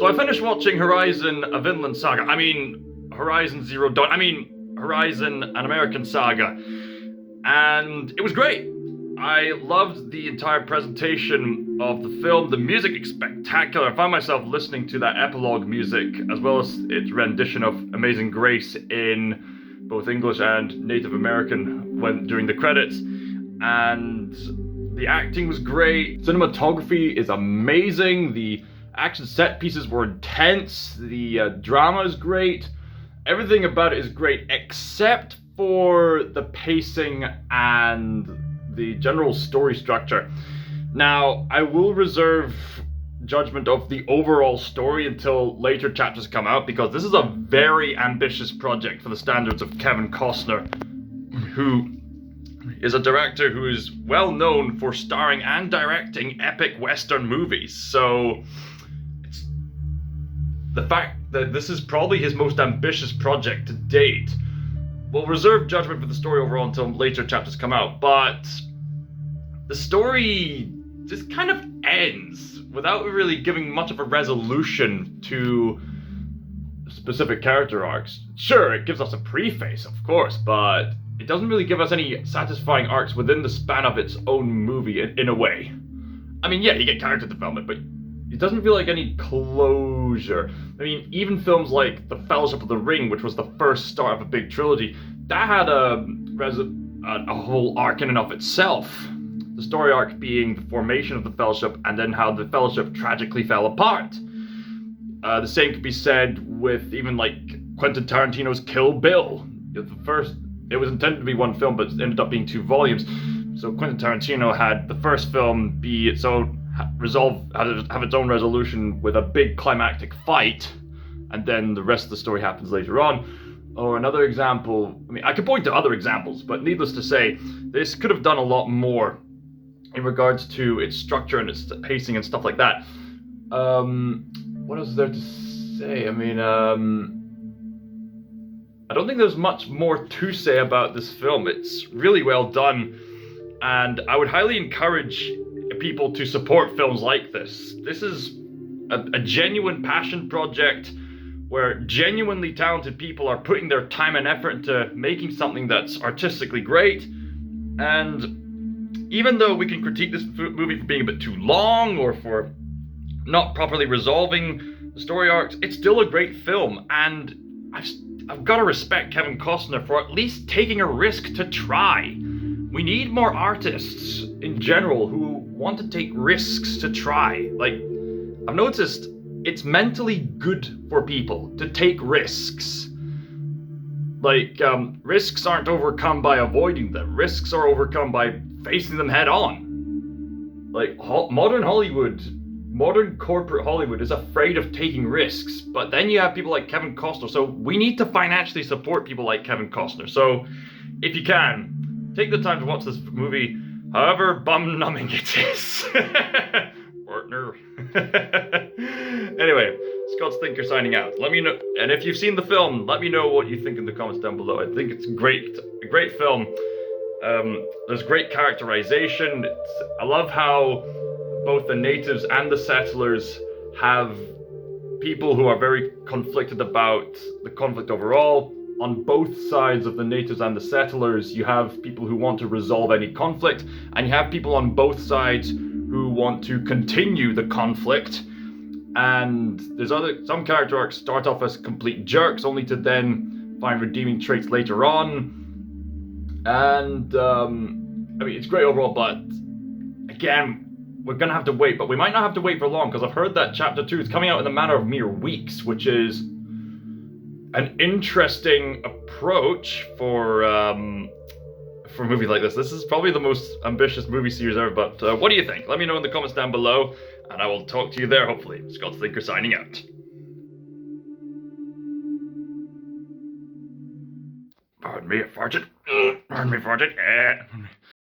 So I finished watching Horizon: A Vinland Saga. Horizon Zero Dawn. Horizon: An American Saga. And it was great. I loved the entire presentation of the film. The music is spectacular. I found myself listening to that epilogue music as well as its rendition of Amazing Grace in both English and Native American during the credits. And the acting was great. Cinematography is amazing. The action set pieces were intense. The drama is great. Everything about it is great except for the pacing and the general story structure. Now, I will reserve judgment of the overall story until later chapters come out, because this is a very ambitious project for the standards of Kevin Costner, who is a director who is well known for starring and directing epic Western movies. So it's the fact that this is probably his most ambitious project to date. We'll reserve judgment for the story overall until later chapters come out, but the story just kind of ends without really giving much of a resolution to specific character arcs. Sure, it gives us a preface, of course, but it doesn't really give us any satisfying arcs within the span of its own movie in a way. Yeah, you get character development, but it doesn't feel like any closure. Even films like The Fellowship of the Ring, which was the first start of a big trilogy, that had a whole arc in and of itself. The story arc being the formation of the Fellowship and then how the Fellowship tragically fell apart. The same could be said with even like Quentin Tarantino's Kill Bill. It was intended to be one film, but it ended up being 2 volumes. So Quentin Tarantino had the first film be its own have its own resolution with a big climactic fight, and then the rest of the story happens later on. Or another example, I could point to other examples, but needless to say, this could have done a lot more in regards to its structure and its pacing and stuff like that. What else is there to say? I don't think there's much more to say about this film. It's really well done, and I would highly encourage people to support films like this. This is a genuine passion project where genuinely talented people are putting their time and effort into making something that's artistically great. And even though we can critique this movie for being a bit too long or for not properly resolving the story arcs, it's still a great film, and I've got to respect Kevin Costner for at least taking a risk to try. We need more artists in general who want to take risks to try. I've noticed it's mentally good for people to take risks. Risks aren't overcome by avoiding them. Risks are overcome by facing them head on. Modern corporate Hollywood is afraid of taking risks, but then you have people like Kevin Costner, so we need to financially support people like Kevin Costner. So, if you can, take the time to watch this movie, however bum-numbing it is. Partner. Anyway, ScotsThinker signing out. Let me know, and if you've seen the film, let me know what you think in the comments down below. I think it's great, a great film. There's great characterization. I love how both the natives and the settlers have people who are very conflicted about the conflict overall. On both sides of the natives and the settlers, you have people who want to resolve any conflict, and you have people on both sides who want to continue the conflict. And there's some character arcs start off as complete jerks, only to then find redeeming traits later on. And it's great overall, but again, we're gonna have to wait, but we might not have to wait for long, because I've heard that chapter 2 is coming out in a matter of mere weeks, which is an interesting approach for a movie like this. This is probably the most ambitious movie series ever, but what do you think? Let me know in the comments down below, and I will talk to you there, hopefully. ScotsThinker signing out. Pardon me, I farted. Pardon me, farted.